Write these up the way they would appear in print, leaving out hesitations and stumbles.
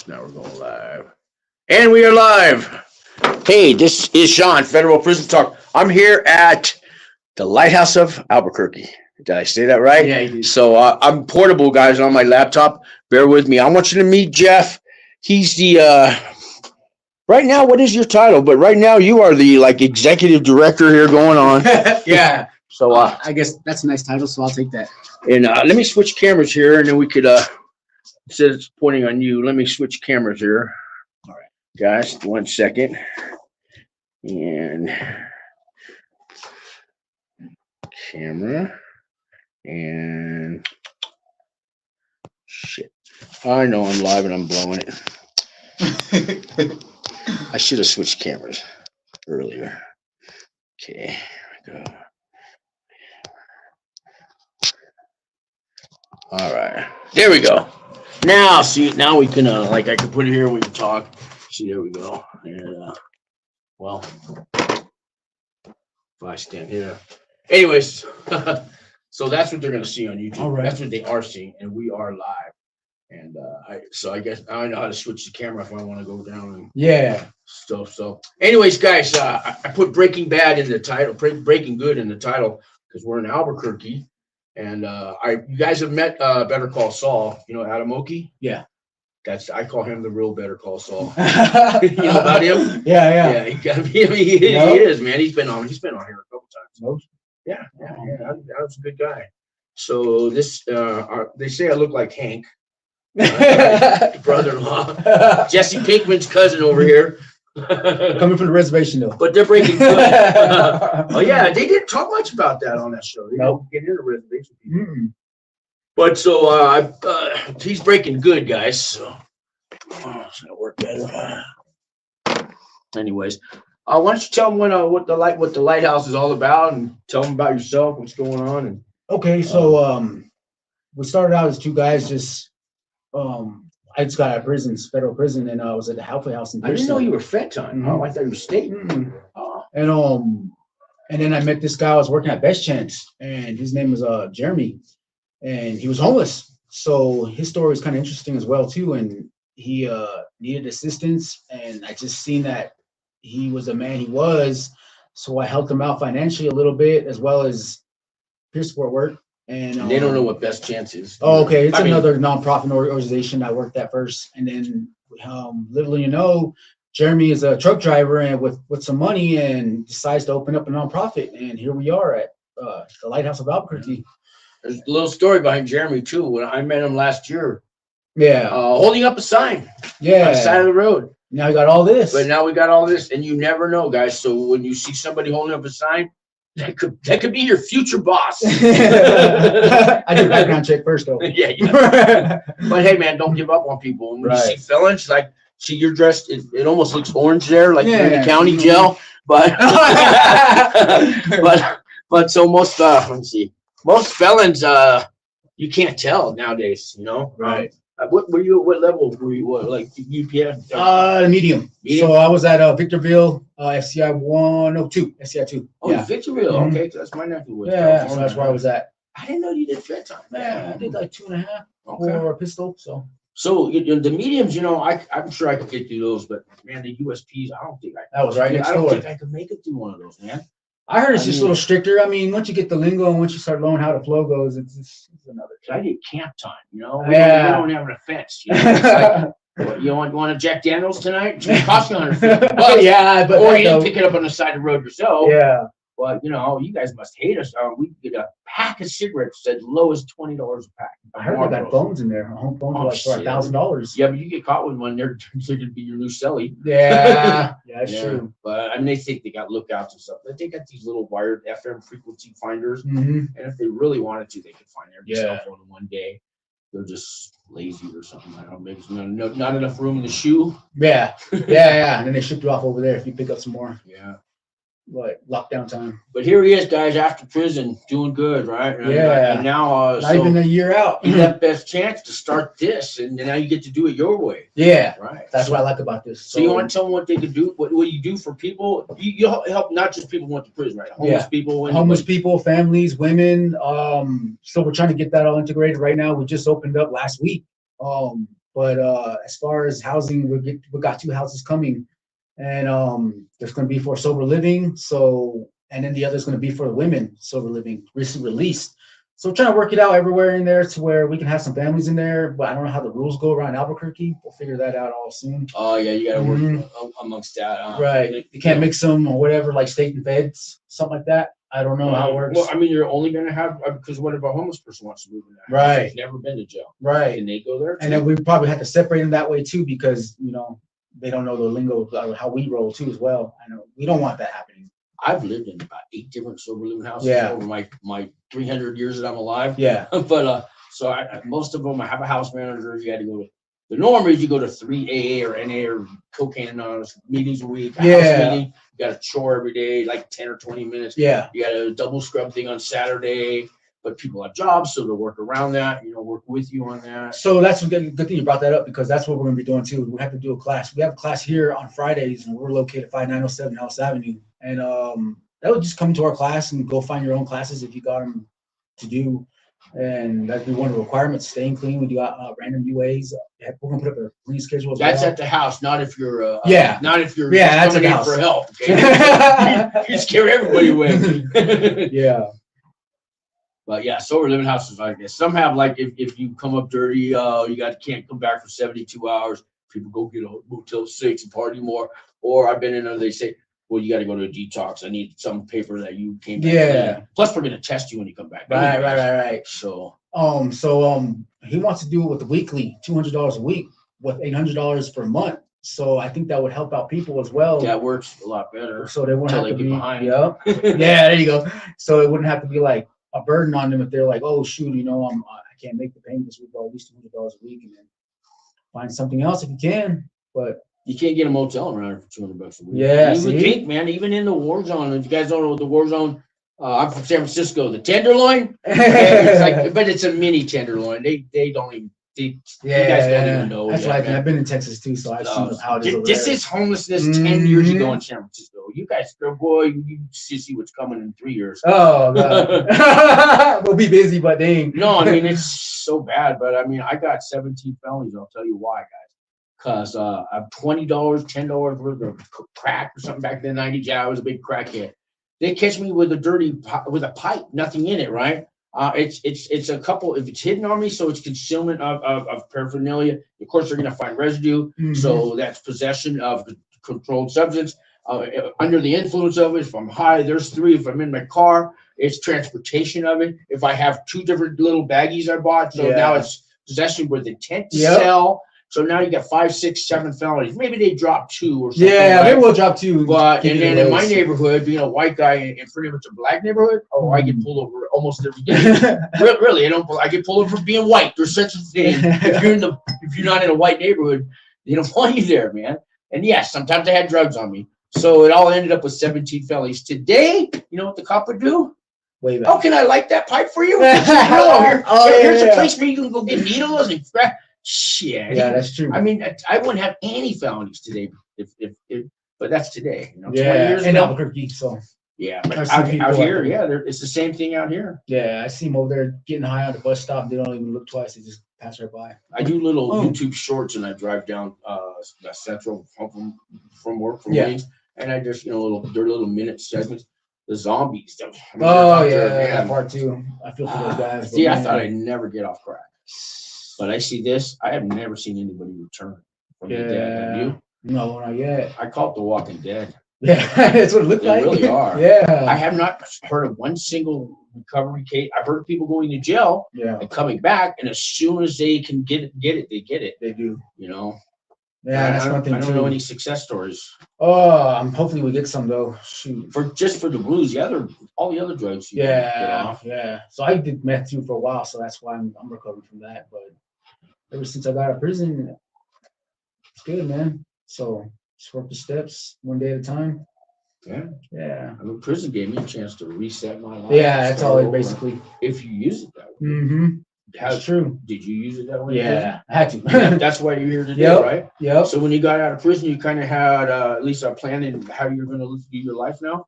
Now we're going live. And we are live. Hey, this is Sean, Federal Prison Talk. I'm here at the Lighthouse of Albuquerque. Did I say that right? Yeah, you did. So I'm portable, guys, on my laptop. Bear with me. I want you to meet Jeff. He's the right now, what is your title? But right now you are the executive director here going on. Yeah. So I guess that's a nice title, so I'll take that. and let me switch cameras here, and then we could instead of pointing on you, let me switch cameras here. All right, guys, 1 second. And camera and shit. I know I'm live and I'm blowing it. I should have switched cameras earlier. Okay, here we go. All right, there we go. Now, see, now we can I can put it here and we can talk. See, there we go. And well, if I stand here. Anyways, so that's what they're gonna see on YouTube. All right. That's what they are seeing, and we are live. And I guess I know how to switch the camera if I want to go down and Yeah. stuff. So, anyways, guys, I put Breaking Bad in the title, Breaking Good in the title, because we're in Albuquerque, and you guys have met Better Call Saul. You know Adam Oki? Yeah. I call him the real Better Call Saul. You know about him? Yeah. Yeah, he got me. I mean, he is, man. He's been on here a couple times. Nope. Yeah. That was a good guy. So this, they say I look like Hank, brother-in-law, Jesse Pinkman's cousin over here. Coming from the reservation, though. But they're Breaking Good. Oh yeah, they didn't talk much about that on that show. They don't get into reservation people. Mm-mm. But so he's Breaking Good, guys. So it's gonna work better. Anyways, why don't you tell them what the lighthouse is all about, and tell them about yourself, what's going on, and Okay, so we started out as two guys. Just I just got out of prison, federal prison, and I was at the halfway house in I didn't know you were Fed time. Mhm. Oh, I thought you were state. Mm-mm. Oh, And then I met this guy. I was working at Best Chance, and his name was Jeremy, and he was homeless. So his story was kind of interesting as well too. And he needed assistance, and I just seen that he was the man he was. So I helped him out financially a little bit, as well as peer support work. And they don't know what Best Chance is. Oh, okay. It's I mean, another nonprofit organization I worked at first, and then little you know, Jeremy is a truck driver and with some money, and decides to open up a nonprofit, and here we are at the Lighthouse of Albuquerque. There's a little story behind Jeremy too. When I met him last year, Yeah, holding up a sign on yeah. the side of the road. Now we got all this. But now we got all this, and you never know, guys. So when you see somebody holding up a sign, that could be your future boss. I did a background check first, though. Yeah. But hey, man, don't give up on people. And when you see felons, see, you're dressed. It almost looks orange there, like you're in the county jail. But but so most let's see, most felons you can't tell nowadays. You know, Right. What level were you? What, like UPS? Medium. So I was at Victorville, FCI 102, FCI 2. Oh, Yeah. Victorville. Mhm. Okay, that's my nephew. Yeah, so that's where I was at. I didn't know you did Fed time. Yeah, I did like 2.5 Okay. for a pistol. So So the mediums, you know, I'm sure I could get through those, but man, the USPs, I don't think that was right next I don't door. think I could make it through one of those, man. I heard it's just a little stricter. I mean, once you get the lingo and once you start learning how the flow goes, it's another. I did camp time, you know. Yeah. We don't have an offense. You know? It's like, what, you want a Jack Daniels tonight? It's gonna cost you $150. Oh yeah, but Or you can pick it up on the side of the road yourself. yeah. But you know, you guys must hate us. We could get a pack of cigarettes as low as $20 a pack. I heard they got phones in there. Home phones Oh, are like for shit. $1,000. Yeah, but you get caught with one, they're considered to be your new celly. Yeah, yeah, that's true. But I mean, they think they got lookouts and stuff. But they got these little wired FM frequency finders, Mm-hmm. and if they really wanted to, they could find every Yeah. cell phone in one day. They're just lazy or something. I don't know. Maybe not enough room in the shoe. Yeah, yeah. And then they shipped you off over there if you pick up some more. Yeah. Like lockdown time. But here he is, guys, after prison, doing good, right? Yeah. And now, Not even a year out. you got best chance to start this, and now you get to do it your way, Yeah, right? that's what I like about this. So you want to tell them what they could do? What you do for people? You help not just people who went to prison, right? Homeless people. Homeless people, families, women. So we're trying to get that all integrated right now. We just opened up last week. But as far as housing, we got 2 houses coming, and there's going to be for sober living. So, and then the other's going to be for the women sober living, recently released. So we're trying to work it out everywhere in there to where we can have some families in there. But I don't know how the rules go around Albuquerque. We'll figure that out all soon. Oh yeah, you got to work Mhm. amongst that. Right. You can't mix them or whatever, like state and feds, something like that. I don't know how it works. Well, I mean, you're only going to have because what if a homeless person wants to move in that house? Right. They've never been to jail. Right. Can they go there? And then we probably have to separate them that way too, because they don't know the lingo how we roll too as well. I know we don't want that happening. I've lived in about 8 different sober living houses Yeah. over my 300 years that I'm alive. Yeah. But so most of them I have a house manager. You got to go to. The norm is you go to 3 AA or NA or cocaine anonymous meetings a week. A Yeah. house meeting. You got a chore every day, like 10 or 20 minutes. Yeah. You got a double scrub thing on Saturday. But people have jobs, so they'll work around that. Work with you on that. So that's a good thing you brought that up, because that's what we're going to be doing too. We have to do a class. We have a class here on Fridays, and we're located at 5907 House Avenue. And that would just come to our class and go find your own classes if you got them to do. And that'd be one of the requirements: staying clean. We do random UAs. We're gonna put up a clean schedule as That's well. at the house, not if you're Yeah. not if you're Yeah, that's at coming the in for house. help. Okay? You scare everybody away. Yeah. But yeah, sober living houses like this. Some have like if you come up dirty, can't come back for 72 hours. People go get a Motel 6 and party more. Or I've been in there, they say, well, you got to go to a detox. I need some paper that you came back. Yeah. Clean. Plus, we're gonna test you when you come back. Right. So he wants to do it with the weekly, $200 a week, with $800 per month. So I think that would help out people as well. that works a lot better. So they wouldn't Until have to they get be behind. Yep. Yeah, there you go. So it wouldn't have to be like a burden on them if they're like, oh shoot, I can't make the payment this week, but at least $200 a week, and then find something else if you can. But You can't get a motel around here for $200 a week. Yeah, And you would see? think, man, even in the war zone. If you guys don't know what the war zone, I'm from San Francisco. The Tenderloin, it's like, but it's a mini Tenderloin. They don't even. You guys don't even know. That's yet, right. man. I've been in Texas too, so I've seen how it is over This there. is homelessness 10 years ago Mhm. in San Francisco. You guys, boy, you see what's coming in 3 years. Oh god. We'll be busy, but dang. No, I mean it's so bad. But I mean, I got 17 felonies. I'll tell you why, guys. Because I'm $20, $10 worth of crack or something back in the 90s. Yeah, I was a big crackhead. They catch me with a pipe, nothing in it, right? It's a couple. If it's hidden on me, so it's concealment of paraphernalia. Of course, they're going to find residue. Mhm. So that's possession of controlled substance. Under the influence of it, if I'm high, there's 3. If I'm in my car, it's transportation of it. If I have 2 different little baggies I bought, so Yeah. now it's possession with intent to Yep. sell. So now you got 5, 6, 7 felonies. Maybe they drop 2 or something. Yeah, right? maybe we'll drop 2. But Keep and it then low. in my neighborhood, being a white guy in pretty much a black neighborhood, I get pulled over almost every day. Really, I get pulled over for being white. There's such a thing. If you're not in a white neighborhood, they don't want you there, man. And yes, sometimes I had drugs on me. So it all ended up with 17 felonies. Today, you know what the cop would do? Way back. Oh, can I light that pipe for you? Here's Yeah. a place where you can go get needles and crack. Shit. Yeah, that's true. I mean, I wouldn't have any felonies today if but that's today. 20 Yeah, years in ago. Albuquerque, so Yeah, I've but seen out people here, like that. it's the same thing out here. yeah, I see them over there getting high on the bus stop. They don't even look twice; they just pass right by. I do little Oh. YouTube shorts and I drive down the central home from work from Yeah. meetings, and I just little minute segments. The zombies. I mean, Oh they're yeah, out there, that man. part too. I feel for those guys. See, but I man. thought I'd never get off crack, but I see this. I have never seen anybody return from the dead. Have you? No, not yet. I call it The Walking Dead. Yeah, that's what it looked They like. really are. Yeah. I have not heard of one single recovery case. I've heard of people going to jail Yeah, and coming back, and as soon as they can get it, they get it. they do. You know. Yeah, that's I one don't, thing I don't too. know any success stories Hopefully we get some though. Shoot. for the blues. All the other drugs. You can get Yeah, off. yeah. So I did meth too for a while, so that's why I'm recovering from that. But ever since I got out of prison, it's good, man. So just work the steps one day at a time. Yeah. Yeah. I mean, prison gave me a chance to reset my life. Yeah, that's start all it over. basically. If you use it that way. Mm-hmm. How That's true. did you use it that way? Yeah, I had Yeah, to. that's why you're here today, Yep. right? Yep. So when you got out of prison, you kind of had at least a plan in how you're going to do your life now.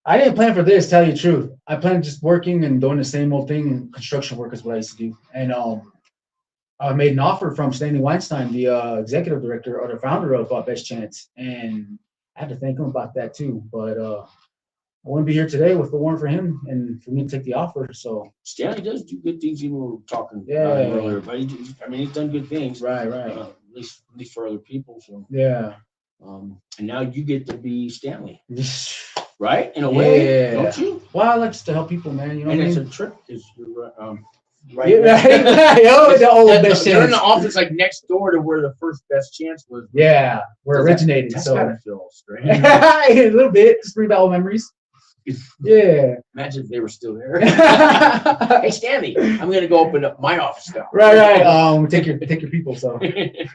I didn't plan for this, tell you the truth. I planned just working and doing the same old thing. Construction work is what I used to do. And I made an offer from Stanley Weinstein, the executive director or the founder of Best Chance, and I had to thank him about that too. But I wouldn't be here today if it weren't for him and for me to take the offer. So Stanley does do good things. Even we were talking Yeah. about him earlier, but I mean, he's done good things, right. at least for other people. So, Yeah. and now you get to be Stanley, right? In a way, Yeah. don't you? Well, I like to help people, man. You know And what I it's mean? a trick because you're Yeah, right. Oh, the old Best They're in Chance. the office like next door to where the first Best Chance was. Yeah, where it originated. That's So gotta feel strange. a little bit, just bring back old memories. Yeah. Imagine if they were still there. Hey Stanley, I'm gonna go open up my office now. Right. Take your people. So.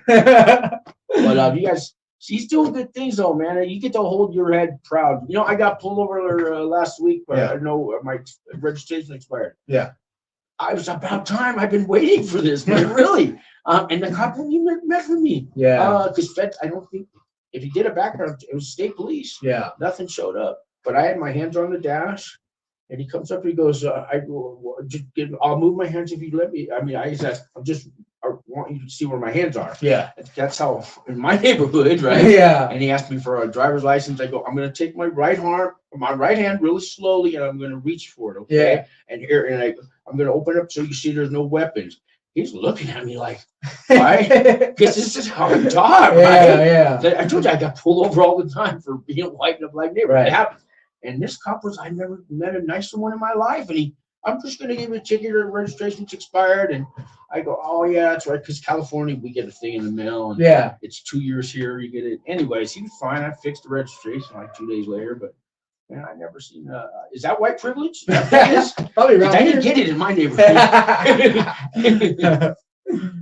But you guys, she's doing good things though, man. You get to hold your head proud. You know, I got pulled over last week, but Yeah. I know my registration expired. Yeah. I was about time. I've been waiting for this, man. Really. And the cop wouldn't even met with me. Yeah. Because I don't think if he did a background, it was state police. Yeah. Nothing showed up. But I had my hands on the dash, and he comes up and he goes, I'll move my hands if you let me. I mean, I want you to see where my hands are. Yeah. That's how in my neighborhood, right? Yeah. And he asked me for a driver's license. I go, I'm going to take my right hand really slowly, and I'm going to reach for it. Okay. Yeah. And I'm going to open up so you see there's no weapons. He's looking at me like, why? Because this is how I talk, right? Yeah. I told you I got pulled over all the time for being white in a black neighborhood. Right. It happens. And this cop I never met a nicer one in my life. And I'm just going to give you a ticket, or registration's expired. And I go, oh, yeah, that's right. Because California, we get a thing in the mail. And Yeah. it's 2 years here. You get it. Anyways, he was fine. I fixed the registration like 2 days later. But man, I never seen. Is that white privilege? Probably around I here. didn't get it in my neighborhood.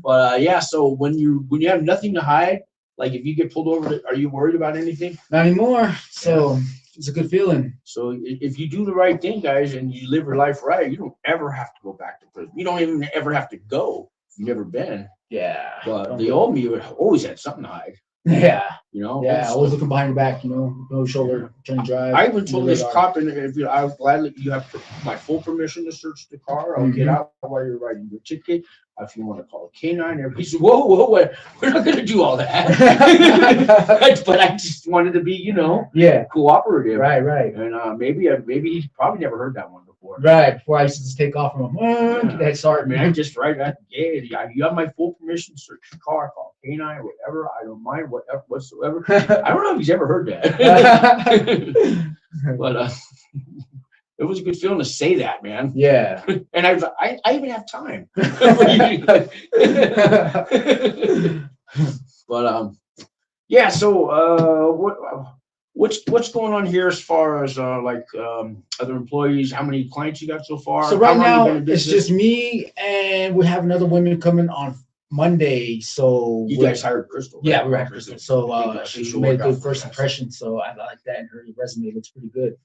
But yeah, so when you have nothing to hide, like if you get pulled over, are you worried about anything? Not anymore. So it's a good feeling. So if you do the right thing, guys, and you live your life right, you don't ever have to go back to prison. You don't even ever have to go. You've never been. Yeah. But the old me always had something to hide. Yeah. You know. Yeah. Always looking behind your back. No shoulder, turn drive. I even told this cop, and if I was gladly, you have my full permission to search the car. I'll get out while you're writing your ticket. If you want to call a canine, everybody said, whoa, we're not going to do all that. But I just wanted to be, cooperative. Right. And maybe he's probably never heard that one before. Right. Before I used to just take off from him. Get that start, man. Just right at the gate. You have my full permission to search your car, call canine, whatever. I don't mind whatsoever. I don't know if he's ever heard that. But it was a good feeling to say that, man. Yeah. And I even have time. But yeah. So what's going on here as far as other employees? How many clients you got so far? So right now it's just me, and we have another woman coming on Monday. So you guys hired Crystal. Right? Yeah, we hired Crystal. So she made a good first impression. So I like that, and her resume looks pretty good.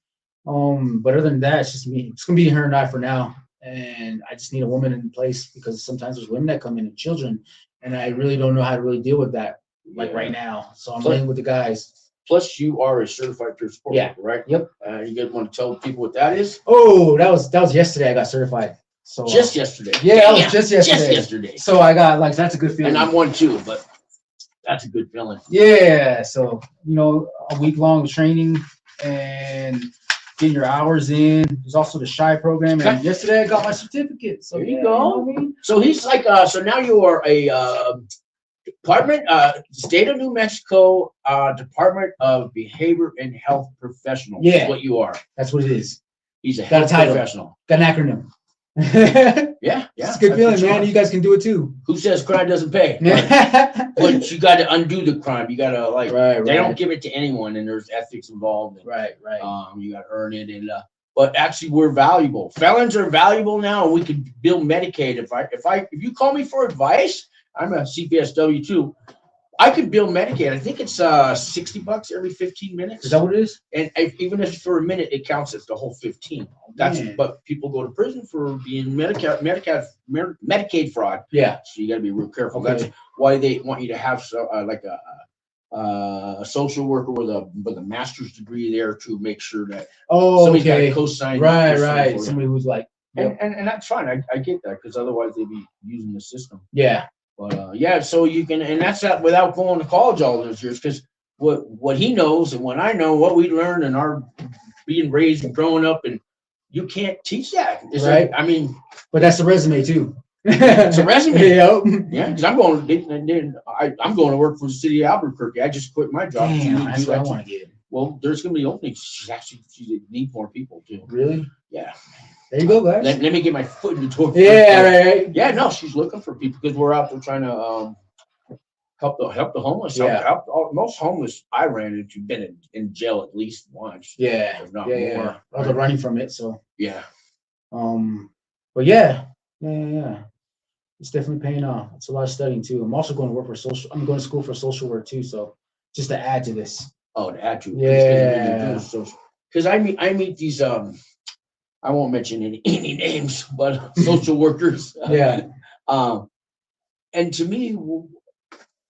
But other than that, it's just me. It's gonna be her and I for now, and I just need a woman in place because sometimes there's women that come in and children, and I really don't know how to really deal with that right now. So I'm dealing with the guys. Plus, you are a certified peer support worker, right? Yep. You guys want to tell people what that is? Oh, that was yesterday. I got certified. So just yesterday. Yeah, that was just yesterday. Just yesterday. So I got that's a good feeling. And I'm one too, but that's a good feeling. Yeah. So a week long training and getting your hours in. There's also the SHY program, and yesterday I got my certificate. So there you go. So he's like, so now you are a State of New Mexico Department of Behavior and Health Professional. Yeah, that's what you are. That's what it is. He's a health professional. Got an acronym. Yeah. It's a good feeling, man. You guys can do it too. Who says crime doesn't pay? But you got to undo the crime. You got to they don't give it to anyone, and there's ethics involved. And, right. You got to earn it, and but actually we're valuable. Felons are valuable now, and we can bill Medicaid. If you call me for advice, I'm a CPSW too. I could bill Medicaid. I think it's $60 every 15 minutes. Is that what it is? And even if for a minute, it counts as the whole 15. But people go to prison for being Medicaid fraud. Yeah. So you got to be real careful. Okay. That's why they want you to have a social worker with a master's degree there to make sure that somebody's got to co-sign. Right. Somebody who's like. And that's fine. I get that because otherwise they'd be using the system. Yeah. But yeah, so you can, and that's that without going to college all those years, because what he knows and what I know, what we learned in our being raised and growing up, and you can't teach that. Right. I mean, But that's the resume too. it's a resume. Yep. Yeah, because I'm I'm going to work for the city of Albuquerque. I just quit my job. Damn, that's what I want to get. Well, there's going to be openings. She need more people too. Really? Yeah. There you go, guys. Let me get my foot in the door. Yeah, right. Yeah, no, she's looking for people because we're out there trying to help the homeless. Yeah. Most homeless I ran into been in jail at least once. Yeah. If not Yeah. more. Or they're running from it. So. Yeah. But yeah. It's definitely paying off. It's a lot of studying too. I'm also going to work for social. I'm going to school for social work too. So just to add to this. Oh, to add to. Yeah. Because I meet these I won't mention any names, but social workers. Yeah. And to me,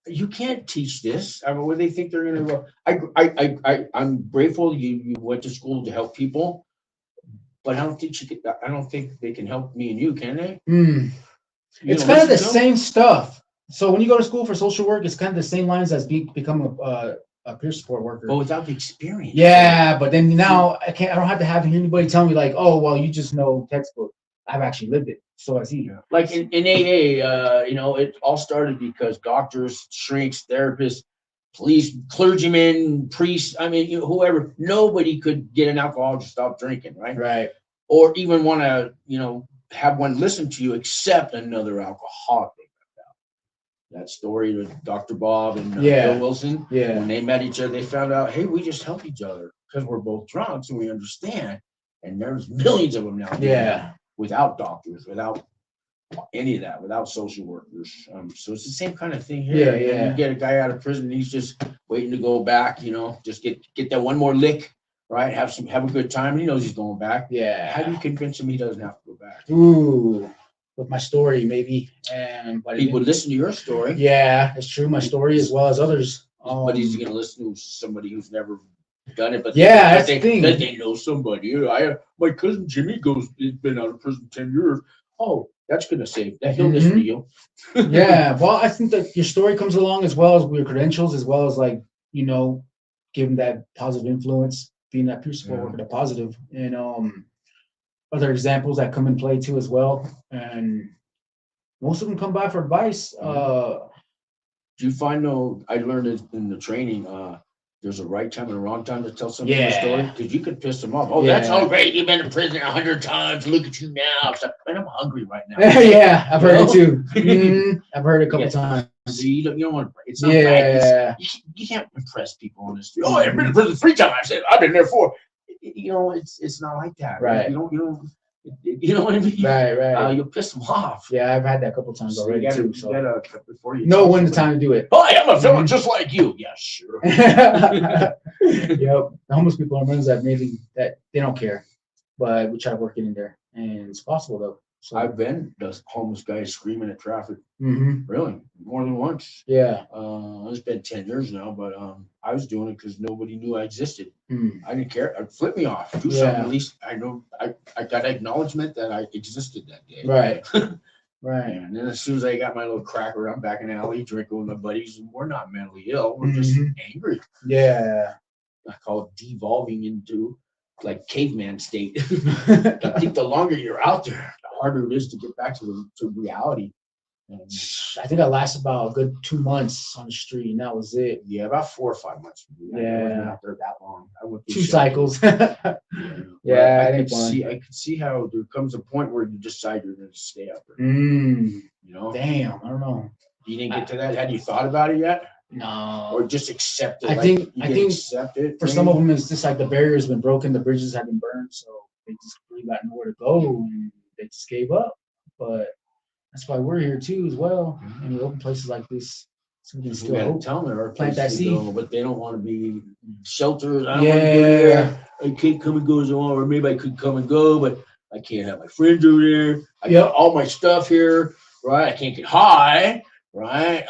you can't teach this. I mean, what they think they're going to. I'm grateful you went to school to help people, but I don't think I don't think they can help me and you, can they? It's kind of the same stuff. So when you go to school for social work, it's kind of the same lines as become a peer support worker. But without the experience. Yeah, but then now I don't have to have anybody tell me like, oh, well, you just know textbook. I've actually lived it. So I see. Like in AA, it all started because doctors, shrinks, therapists, police, clergymen, priests, I mean, whoever, nobody could get an alcoholic to stop drinking, right? Right. Or even want to, have one listen to you except another alcoholic. That story with Dr. Bob and Bill Wilson. Yeah. When they met each other, they found out, hey, we just help each other because we're both drunks and we understand. And there's millions of them now. Yeah. Without doctors, without any of that, without social workers. So it's the same kind of thing here. Yeah. You get a guy out of prison, he's just waiting to go back, just get that one more lick, right? Have a good time. And he knows he's going back. Yeah. How do you convince him he doesn't have to go back? Ooh. With my story, maybe. But people listen to your story. Yeah, it's true. My story as well as others. But he's going to listen to somebody who's never done it. But that's the thing. They know somebody. My cousin Jimmy he's been out of prison 10 years. Oh, that's going to save that. He'll listen to you. Yeah. Well, I think that your story comes along as well as your credentials, as well as giving that positive influence, being that peer support worker, the positive, and other examples that come in play too as well, and most of them come by for advice. Do you find though? I learned it in the training. There's a right time and a wrong time to tell somebody a story because you could piss them off. Oh, that's all great. You've been in prison 100 times. Look at you now. Man, I'm hungry right now. Yeah, I've heard it too. I've heard it a couple times. See, you don't want to. It's not right. You can't impress people on this. Oh, I've been in prison 3 times. I said I've been there 4. It's not like that. Right. You know what I mean? Right. You'll piss them off. Yeah, I've had that a couple times already too. So before you know when the time to do it. Hi, I'm a felon just like you. Yeah, sure. Yep. The homeless people are ones that they don't care, but we try to work it in there, and it's possible though. So I've been the homeless guy screaming at traffic. Really, more than once. Yeah. It's been 10 years now, but I was doing it because nobody knew I existed. I didn't care. I'd flip me off. Do something. At least I know I got acknowledgement that I existed that day. Right. Right. And then as soon as I got my little cracker, I'm back in the alley drinking with my buddies, and we're not mentally ill. We're just angry. Yeah. I call it devolving into like caveman state. I think the longer you're out there, the harder it is to get back to reality. And I think I lasted about a good 2 months on the street, and that was it. Yeah, about 4 or 5 months. I wasn't out there that long. I went 2 cycles. I could see how there comes a point where you decide you're going to stay out there. Damn, I don't know. You didn't get to that. Had you thought about it yet? No. Or just accept it? I think accept it. For some of them, it's just like the barrier's been broken, the bridges have been burned, so they just really got nowhere to go, and they just gave up. But that's why we're here too, as well. And we open places like this, so we can still tell them or plant that seed. But they don't want to be sheltered. I don't want to go there. I can't come and go as well, or maybe I could come and go, but I can't have my friends over there. I got all my stuff here, right? I can't get high. Right.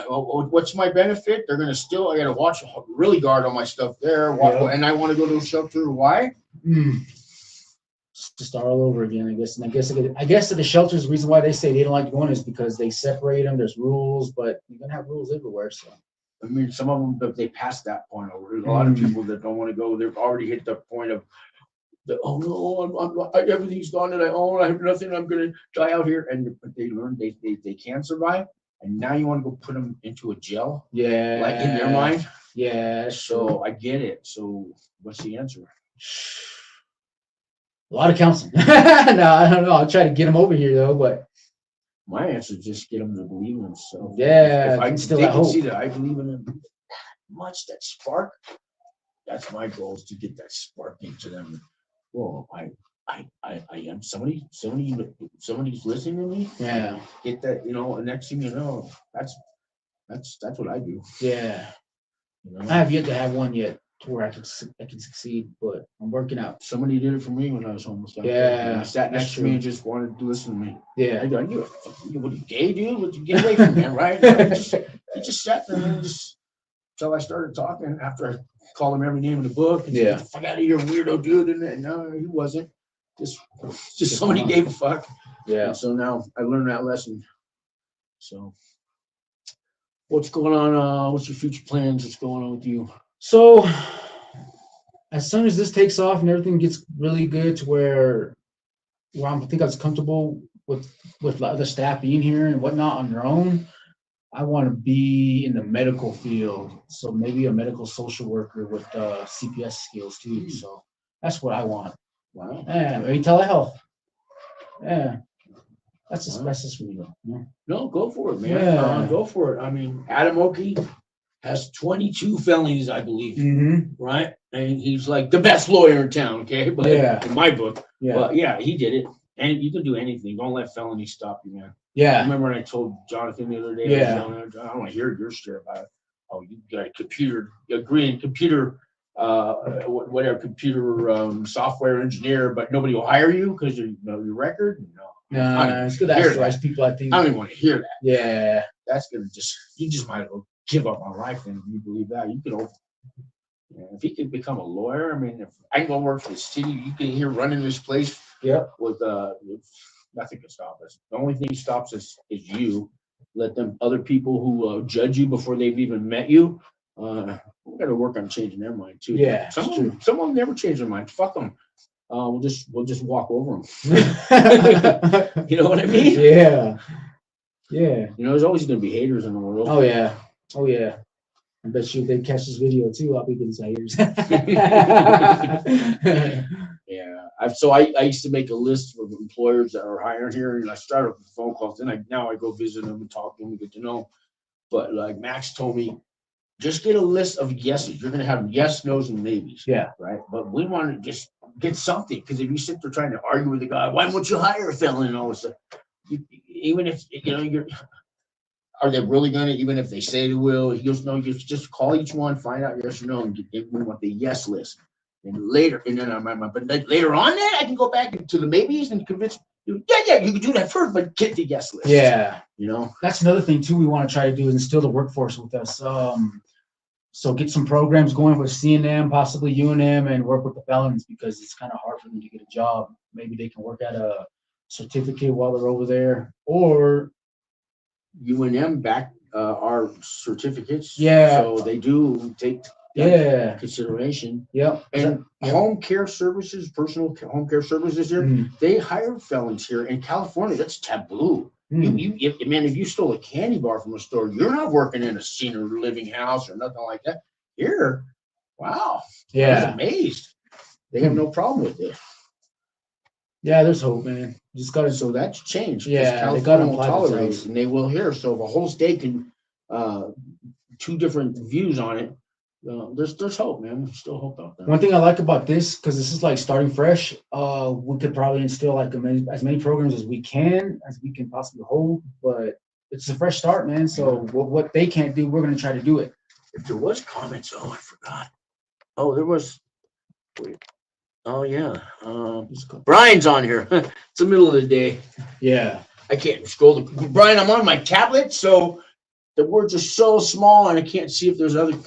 What's my benefit? They're going to steal. I got to watch, really guard all my stuff there. And I want to go to a shelter. Why? just to start all over again, I guess. And I guess that the shelters, the reason why they say they don't like going is because they separate them. There's rules, but you're gonna have rules everywhere. So I mean, some of them, they passed that point over. There's a lot of people that don't want to go. They've already hit the point of, oh no, everything's gone that I own. I have nothing. I'm gonna die out here. And but they learn they can survive. And now you want to go put them into a jail? yeah, Like in their mind? Yeah. So I get it. So what's the answer? A lot of counseling. No, I don't know. I'll try to get them over here though, but my answer is just get them to believe in themselves. Yeah, if I still they have can hope. see that I believe in them that much, that spark. That's my goal, is to get that spark into them. Whoa, I am somebody's listening to me. Yeah. Get that, and next thing you know, that's what I do. Yeah. You know? I have yet to have one yet to where I can succeed, but I'm working out. Somebody did it for me when I was homeless. Yeah, He sat next that's to me true. and just wanted to listen to me. Yeah. I knew it. What are you, gay, dude? What you get away from me, right? He just sat there and just until I started talking after I called him every name in the book. And Yeah. said, "Get the fuck out of here, weirdo dude." And no, he wasn't. Just somebody gave a fuck. Yeah. And so now I learned that lesson. So what's going on? What's your future plans? What's going on with you? So as soon as this takes off and everything gets really good to where I think I was comfortable with the other staff being here and whatnot on their own, I want to be in the medical field. So maybe a medical social worker with CPS skills too. So that's what I want. Wow. Yeah, maybe telehealth. Yeah. That's just for me though. Yeah. No, go for it, man. Yeah. Go for it. I mean, Adam Oki has 22 felonies, I believe. Mm-hmm. Right? And he's like the best lawyer in town, okay? But Yeah. in my book. Yeah. But yeah, he did it. And you can do anything. Don't let felony stop you, man. Yeah. Remember when I told Jonathan the other day, Yeah. I don't want to hear your story about it. Oh, you got a computer software engineer, but nobody will hire you because you know your record? No. It's good to ask people like these. I don't even want to hear that. Yeah. That's gonna you just might as well give up on life. And if you believe that, you can if he can become a lawyer, I mean, if I can go work for the city, you can hear running this place. Yep. With nothing can stop us. The only thing that stops us is you. Let them other people who judge you before they've even met you. We got to work on changing their mind too. Yeah, some of them never change their mind. Fuck them. We'll just walk over them. You know what I mean? Yeah. Yeah. There's always going to be haters in the world. Oh yeah. Oh yeah. I bet you if they catch this video too, I'll be getting some haters. Yeah. I used to make a list of employers that are hiring here, and I started with phone calls. Then I go visit them and talk to them and get to know. But like Max told me, just get a list of yeses. You're going to have yes, no's, and maybes. Yeah. Right. But we want to just get something, because if you sit there trying to argue with the guy, why won't you hire a felon and all this stuff? Even if are they really going to? Even if they say they will, he goes, no. You just call each one, find out yes or no, and we want the yes list. And later, but later on, then I can go back to the maybes and convince you. Yeah, you can do that first, but get the yes list. Yeah. That's another thing too. We want to try to do is instill the workforce with us. So get some programs going with CNM, possibly UNM, and work with the felons, because it's kind of hard for them to get a job. Maybe they can work at a certificate while they're over there, or UNM back our certificates. Yeah. So they do take consideration. Yep. And home care services, personal home care services here, they hire felons here in California. That's taboo. If you stole a candy bar from a store, you're not working in a senior living house or nothing like that. Here, wow. Yeah. I was amazed. They have no problem with it. Yeah, there's hope, man. Just gotta. So that's changed. Yeah, they gotta tolerate it, and they will here. So if a whole state can, two different views on it. There's hope, man. There's still hope out there. One thing I like about this, because this is like starting fresh, we could probably instill like as many programs as we can possibly hold. But it's a fresh start, man. So what they can't do, we're gonna try to do it. If there was comments, I forgot. Oh, there was. Wait. Oh yeah. Brian's on here. It's the middle of the day. Yeah. I can't scroll. Brian, I'm on my tablet, so the words are so small, and I can't see if there's other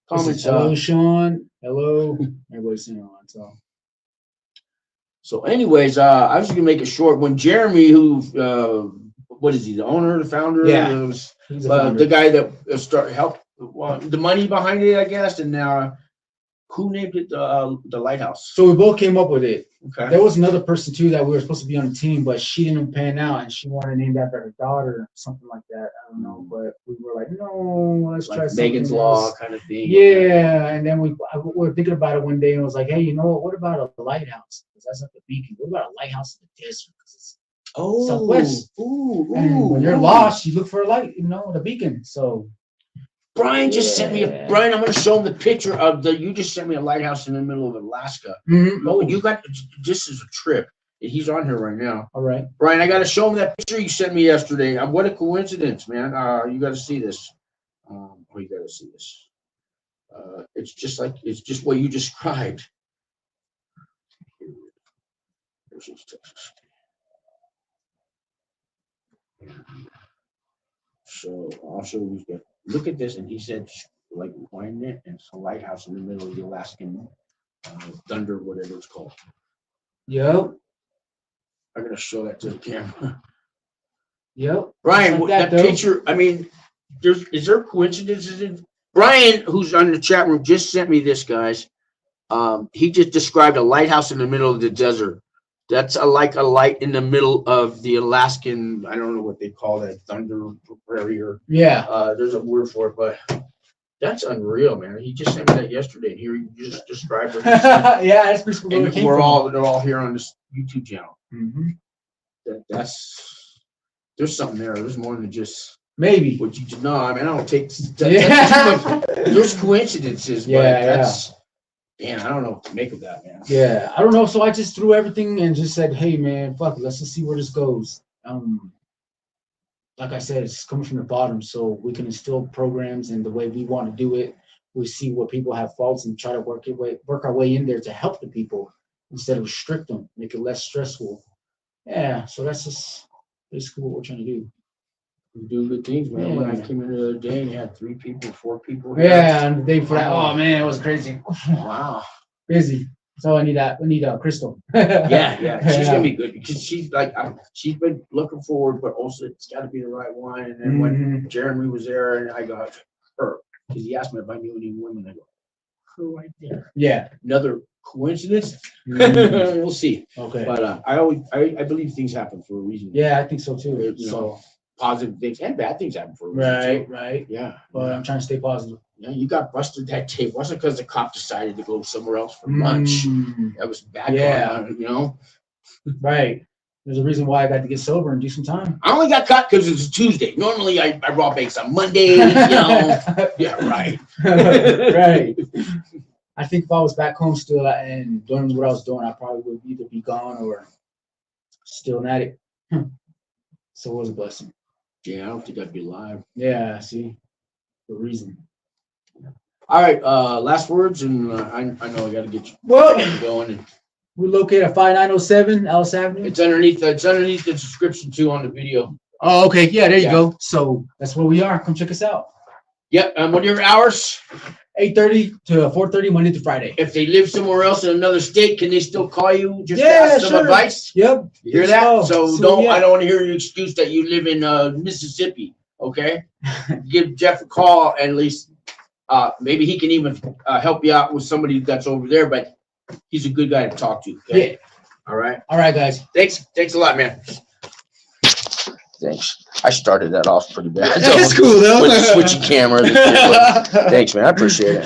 comments. Hello, Sean. Hello. Everybody's saying on. So So, anyways, I was just gonna make it short. When Jeremy, who, what is he, the owner, the founder? Yeah, Was, he's a founder. the guy that helped the money behind it, I guess. And who named it the lighthouse? So we both came up with it. Okay. There was another person too that we were supposed to be on the team, but she didn't pan out, and she wanted to name that after her daughter, something like that. I don't know, but we were like, no, let's try Like something Megan's else. Law kind of thing. Yeah, and then we were thinking about it one day, and it was like, hey, you know what? What about a lighthouse? Because that's like the beacon. What about a lighthouse in the desert? Because it's Southwest. And when you're lost, you look for a light, the beacon. So Brian just sent me Brian, I'm gonna show him the picture of you just sent me a lighthouse in the middle of Alaska. Mm-hmm. Oh, you got this is a trip. He's on here right now. All right. Brian, I gotta show him that picture you sent me yesterday. What a coincidence, man. You gotta see this. You gotta see this. It's just what you described. This is Texas. So I'll show you. Look at this, and he said, like, wind it, and it's a lighthouse in the middle of the Alaskan thunder, whatever it's called. Yep. I'm gonna show that to the camera. Yep. Brian, Like that picture. I mean, is there coincidences in? Brian, who's on the chat room, just sent me this, guys. He just described a lighthouse in the middle of the desert. That's like a light in the middle of the Alaskan, I don't know what they call that, thunder barrier. Yeah. There's a word for it, but that's unreal, man. He just sent me that yesterday, and here he just described it. Yeah, that's pretty cool. And they're all here on this YouTube channel. Mm-hmm. There's something there. There's more than just maybe what you know. I mean, I don't take that's too much. There's coincidences, but that's. Man, I don't know what to make of that, man. Yeah, I don't know. So I just threw everything and just said, hey, man, fuck it. Let's just see where this goes. Like I said, it's coming from the bottom, so we can instill programs and the way we want to do it. We see where people have faults and try to work our way in there to help the people instead of restrict them, make it less stressful. Yeah, so that's just basically what we're trying to do. We're doing good things, man. Yeah. When I came in the other day and you had 3 people, 4 people here. Yeah, and the day before that, oh man, it was crazy. Wow. Busy. So I need Crystal. Yeah. She's gonna be good because she's she's been looking forward, but also it's got to be the right one. And then when Jeremy was there, and I got her because he asked me if I knew any women. I go, her right there. Yeah. Another coincidence? We'll see. Okay. But I believe things happen for a reason. Yeah, I think so too. So positive things and bad things happen for a reason. Right. Yeah. But I'm trying to stay positive. Yeah, you got busted that day. It wasn't because the cop decided to go somewhere else for lunch. That was bad. Yeah. Right. There's a reason why I got to get sober and do some time. I only got caught because it's a Tuesday. Normally I rob banks on Mondays, Yeah, right. Right. I think if I was back home still and doing what I was doing, I probably would either be gone or still an addict. So it was a blessing. Yeah, I don't think I'd be alive. Yeah, see, the reason. All right, last words, and I know I got to get you going. And we're located at 5907 Ellis Avenue. It's underneath the description too on the video. Oh, okay. Yeah, there you go. So that's where we are. Come check us out. Yep. And what are your hours? 8:30 to 4:30 Monday to Friday. If they live somewhere else in another state, can they still call you just to Yeah, ask some advice? Yep. You hear that? So don't. yeah. I don't want to hear your excuse that you live in Mississippi. Okay. Give Jeff a call, and at least maybe he can even help you out with somebody that's over there. But he's a good guy to talk to. Okay? Yeah. All right. All right, guys. Thanks a lot, man. Thanks. I started that off pretty bad. That's cool, though. With switching cameras. Thanks, man. I appreciate it.